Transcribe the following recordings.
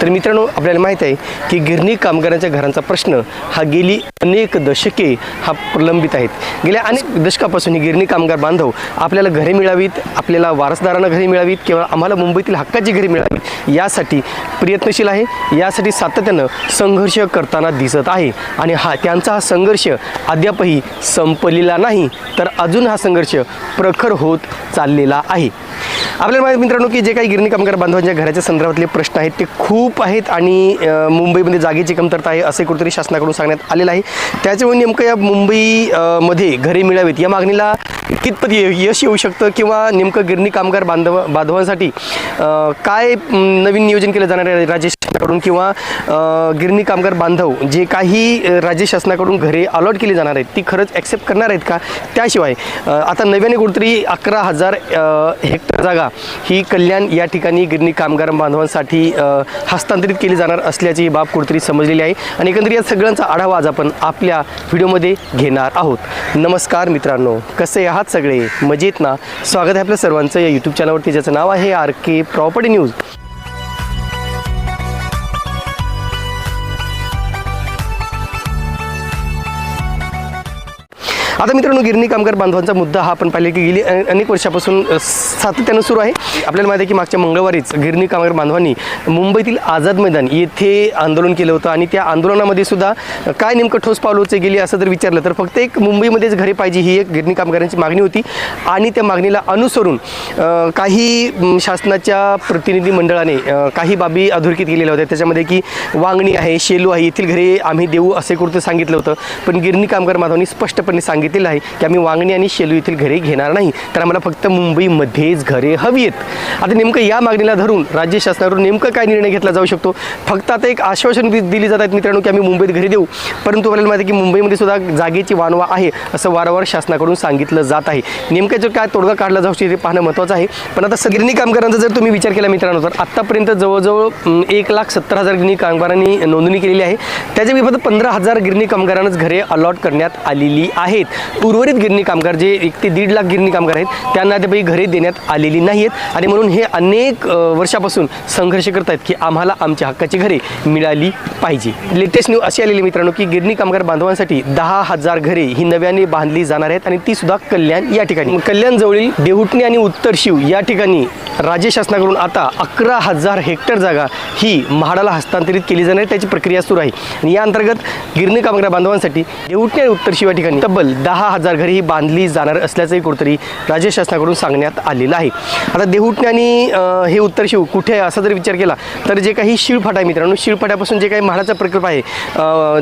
तर मित्रांनो, आपल्याला माहीत आहे की गिरणी कामगारांच्या घरांचा प्रश्न हा गेली अनेक दशके हा प्रलंबित आहेत. गेल्या अनेक दशकापासून ही गिरणी कामगार बांधव आपल्याला घरे मिळावीत, आपल्याला वारसदारांना घरे मिळावीत किंवा आम्हाला मुंबईतील हक्काची घरे मिळावीत यासाठी प्रयत्नशील आहे. यासाठी सातत्यानं संघर्ष करताना दिसत आहे आणि त्यांचा हा संघर्ष अद्यापही संपलेला नाही, तर अजून हा संघर्ष प्रखर होत चाललेला आहे. आपल्याला माहिती मित्रांनो की जे काही गिरणी कामगार बांधवांच्या घराच्या संदर्भातले प्रश्न आहेत ते खूप आहेत आणि मुंबईमध्ये जागेची कमतरता आहे असे कुठेतरी शासनाकडून सांगण्यात आलेलं आहे. त्याच्यामुळे नेमकं या मुंबईमध्ये घरे मिळावीत या मागणीला कितपत यश येऊ शकतं किंवा नेमकं गिरणी कामगार बांधवांसाठी काय नवीन नियोजन केलं जाणार आहे राज्य शासनाकडून किंवा गिरणी कामगार बांधव जे काही राज्य शासनाकडून घरे अलॉट केली जाणार आहेत ती खरंच ॲक्सेप्ट करणार आहेत का. त्याशिवाय आता नव्याने कुठेतरी 11,000 हेक्टर जागा ही कल्याण या ठिकाणी गिरणी कामगार बांधवांसाठी हस्तांतरित केली जाणार असल्याची ही बाब कुठेतरी समजलेली आहे आणि एकंदरीत या सगळ्यांचा आढावा आज आपण आपल्या व्हिडिओमध्ये घेणार आहोत. नमस्कार मित्रांनो, कसे आहात सगळे, मजेत ना. स्वागत आहे आपल्या सर्वांचं या यूट्यूब चॅनलवरती ज्याचं नाव आहे RK प्रॉपर्टी न्यूज. आता मित्रांनो, गिरणी कामगार बांधवांचा मुद्दा हा आपण पाहिले की गेली अनेक वर्षापासून सातत्यानं सुरू आहे. आपल्याला माहिती आहे की मागच्या मंगळवारीच गिरणी कामगार बांधवांनी मुंबईतील आझाद मैदान येथे आंदोलन केलं होतं आणि त्या आंदोलनामध्ये सुद्धा काय नेमकं ठोस पावलं उचलली गेली असं जर विचारलं तर फक्त एक मुंबईमध्येच घरे पाहिजे ही एक गिरणी कामगारांची मागणी होती आणि त्या मागणीला अनुसरून काही शासनाच्या प्रतिनिधी मंडळाने काही बाबी अधोरेखित केलेल्या होत्या. त्याच्यामध्ये की वांगणी आहे, शेलू आहे, येथील घरे आम्ही देऊ असे कुठं सांगितलं होतं, पण गिरणी कामगार बांधवांनी स्पष्टपणे सांगितलेलं आहे की आम्ही वांगणी आणि शेलू येथील घरे घेणार नाही, तर आम्हाला फक्त मुंबईमध्येच घरे हवी आहेत. आता नेमकं या मागणीला धरून राज्य शासनाकडून नेमकं काय निर्णय घेतला जाऊ शकतो. फक्त आता एक आश्वासन दिली जात आहेत मित्रांनो की आम्ही मुंबईत घरे देऊ, परंतु आपल्याला माहिती आहे की मुंबईमध्ये सुद्धा जागेची वानवा आहे असं वारंवार शासनाकडून सांगितलं जात आहे. नेमकं जर काय तोडगा काढला जाऊ शकतो ते पाहणं महत्त्वाचं आहे. पण आता गिरणी कामगारांचा जर तुम्ही विचार केला मित्रांनो तर आत्तापर्यंत जवळजवळ 1,70,000 गिरणी कामगारांनी नोंदणी केलेली आहे. त्याच्यापैकी फक्त 15,000 गिरणी कामगारांनाच घरे अलॉट करण्यात आलेली आहेत. उर्वरित गिरणी कामगार जे 1 ते 1.5 लाख गिरणी कामगार आहेत त्यांना अद्यापही घरे देण्यात आलेली नाही आहेत आणि म्हणून हे अनेक वर्षापासून संघर्ष करत आहेत की आम्हाला आमच्या हक्काची घरे मिळाली पाहिजे. लेटेस्ट न्यूज अशी आलेली मित्रांनो की गिरणी कामगार बांधवांसाठी 10,000 घरे ही नव्याने बांधली जाणार आहेत आणि ती सुद्धा कल्याण या ठिकाणी. कल्याण जवळील देहुटणी आणि उत्तर शिव या ठिकाणी राज्य शासनाकडून आता 11,000 हेक्टर जागा ही म्हाडाला हस्तांतरित केली जाणार आहे. त्याची प्रक्रिया सुरू आहे आणि या अंतर्गत गिरणी कामगार बांधवांसाठी देहुटणी आणि उत्तर शिव या ठिकाणी तब्बल 10,000 घरे ही बांधली जाणार असल्याचंही कुठेतरी राज्य शासनाकडून सांगण्यात आलेलं आहे. आता देहुटणी आणि हे उत्तर शिव कुठे आहे असा जर विचार केला तर जे काही शिळफाटा आहे मित्रांनो, शिळफाट्यापासून जे काही म्हाडाचा प्रकल्प आहे,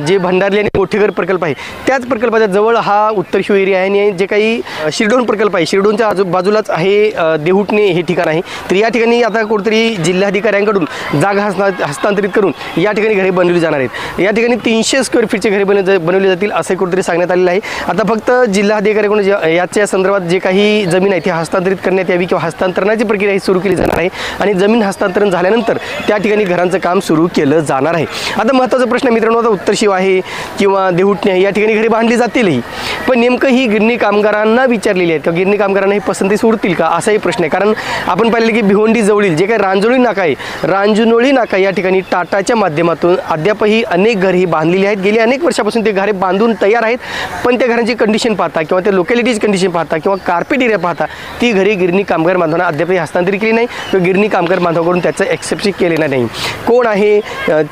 जे भंडारली आणि मोठेघर प्रकल्प आहे त्याच प्रकल्पाच्या जवळ हा उत्तर शिव एरिया आहे आणि जे काही शिरडोन प्रकल्प आहे, शिरडोनच्या बाजूलाच आहे देहुटणी हे ठिकाण आहे. तर या ठिकाणी आता कुठेतरी जिल्हाधिकाऱ्यांकडून जागा हस्तांतरित करून या ठिकाणी घरे बनवली जाणार आहेत. या ठिकाणी 300 स्क्वेअर फीटचे घरे बनवली जातील असे कुठेतरी सांगण्यात आलेलं आहे. आता फक्त जिल्हाधिकाऱ्यांकडून याच्या संदर्भात जे काही जमीन आहे ती हस्तांतरित करण्यात यावी किंवा हस्तांतरणाची प्रक्रिया ही सुरू केली जाणार आहे आणि जमीन हस्तांतरण झाल्यानंतर त्या ठिकाणी घरांचं काम सुरू केलं जाणार आहे. आता महत्त्वाचा प्रश्न मित्रांनो, आता उत्तर शिव आहे किंवा देहुटणी आहे या ठिकाणी घरे बांधली जातीलही, पण नेमकं ही गिरणी कामगारांना विचारलेली आहेत किंवा गिरणी कामगारांना ही पसंती सोडतील का असाही प्रश्न आहे. कारण आपण पाहिलं की भिवंडी जवळील जे काही रांजणोळी नाका आहे, रांजणोळी नाका या ठिकाणी टाटाच्या माध्यमातून अद्यापही अनेक घरे ही बांधलेली आहेत. गेली अनेक वर्षापासून ते घरे बांधून तयार आहेत, पण त्या घरांची कंडिशन पाहता किंवा त्या लोकॅलिटीज कंडिशन पाहता किंवा कार्पेट एरिया पाहता ती घरे गिरणी कामगार बांधवांना अद्यापही हस्तांतरित केली नाही किंवा गिरणी कामगार बांधवाकडून त्याचं एक्सेप्शन केलेलं नाही. कोण आहे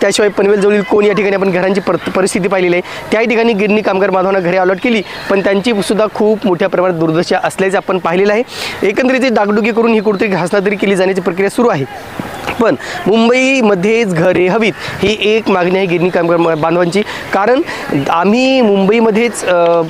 त्याशिवाय पनवेल जवळील कोण या ठिकाणी आपण घरांची परिस्थिती पाहिलेली आहे. त्या ठिकाणी गिरणी कामगार बांधवांना घरे अलॉट केली, पण त्यांची सुद्धा खूप मोठ्या प्रमाणात दुर्दशा असल्याचं आपण पाहिलेलं आहे. एकंदरीत डागडुगी करून ही कुठेतरी हस्तांतरित केली जाण्याची प्रक्रिया सुरू आहे. पण मुंबईमध्येच घरे हवीत ही एक मागणी आहे गिरणी कामगार बांधवांची. कारण आम्ही मुंबईमध्येच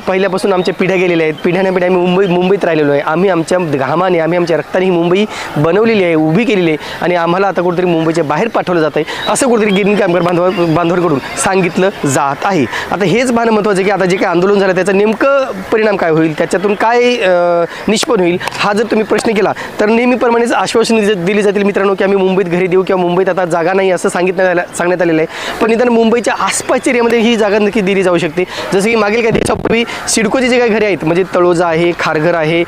पहिल्यापासून आमच्या पिढ्या गेलेल्या आहेत, पिढ्यानपिढ्या आम्ही मुंबईत राहिलेलो आहे. आम्ही आमच्या घामाने आम्ही आमच्या रक्ताने ही मुंबई बनवलेली आहे, उभी केलेली आहे आणि आम्हाला आता कुठेतरी मुंबईच्या बाहेर पाठवलं जात आहे असं कुठेतरी गिरणी कामगार बांधवांकडून सांगितलं जात आहे. आता हेच पाहणं महत्त्वाचं आहे की आता जे काही आंदोलन झालं त्याचा नेमकं परिणाम काय होईल, त्याच्यातून काय निष्पन्न होईल. हा जर तुम्ही प्रश्न केला तर नेहमीप्रमाणेच आश्वासन दिली जातील मित्रांनो की आम्ही मुंबईत मुंबईत घरे देऊ किंवा मुंबईत आता जागा नाही असं सांगण्यात आलेलं आहे, पण निदान मुंबईच्या आसपासच्या एरियामध्ये ही जागा नक्की दिली जाऊ शकते. जसं की मागील काही दिवसापूर्वी सिडकोचे जे काही घरे आहेत, म्हणजे तळोजा आहे, खारघर आहे,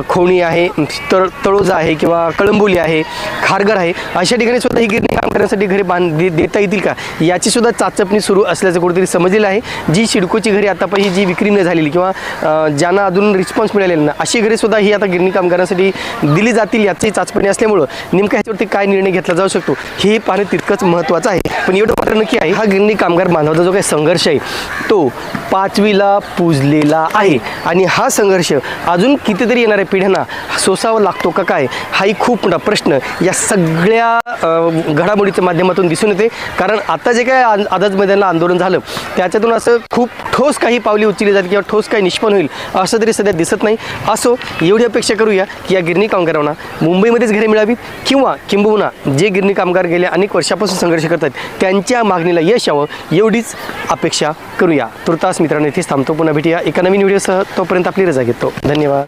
खोणी आहे, तळोजा आहे किंवा कळंबोली आहे, खारघर आहे, अशा ठिकाणी सुद्धा ही गिरणी काम करण्यासाठी घरे देता येतील का याची सुद्धा चाचपणी सुरू असल्याचं कुठेतरी समजलेलं आहे. जी सिडकोची घरे आतापर्यंत जी विक्री न झालेली किंवा ज्यांना अजून रिस्पॉन्स मिळालेला ना अशी घरे सुद्धा ही आता गिरणी कामगारांसाठी दिली जातील याची चाचपणी असल्यामुळं नेमकं ह्याच्यावरती काय निर्णय घेतला जाऊ शकतो हे पाहणे तितकंच महत्त्वाचं आहे. पण एवढं मात्र नक्की आहे, हा गिरणी कामगार बांधवाचा जो काही संघर्ष आहे तो 5वीला पुजलेला आहे आणि हा संघर्ष अजून कितीतरी येणाऱ्या पिढ्यांना सोसावा लागतो का काय, हाही खूप मोठा प्रश्न या सगळ्या घडामोडीच्या माध्यमातून दिसून येते. कारण आता जे काय आझाद मैदानाला आंदोलन झालं त्याच्यातून असं खूप ठोस काही पावले उचलली जातील किंवा ठोस काही निष्पन्न होईल असं तरी सध्या दिसत नाही. असो, एवढी अपेक्षा करूया की या गिरणी कामगारांना मुंबईमध्येच घरे मिळावी किंवा किंबहुना जे गिरणी कामगार गेल्या अनेक वर्षापासून संघर्ष करतात त्यांच्या मागणीला यश यावं एवढीच अपेक्षा करूया. तुर्तास मित्रांनो इथेच थांबतो. पुन्हा भेटूया एका नवीन व्हिडिओसह. तोपर्यंत आपली रजा घेतो. धन्यवाद.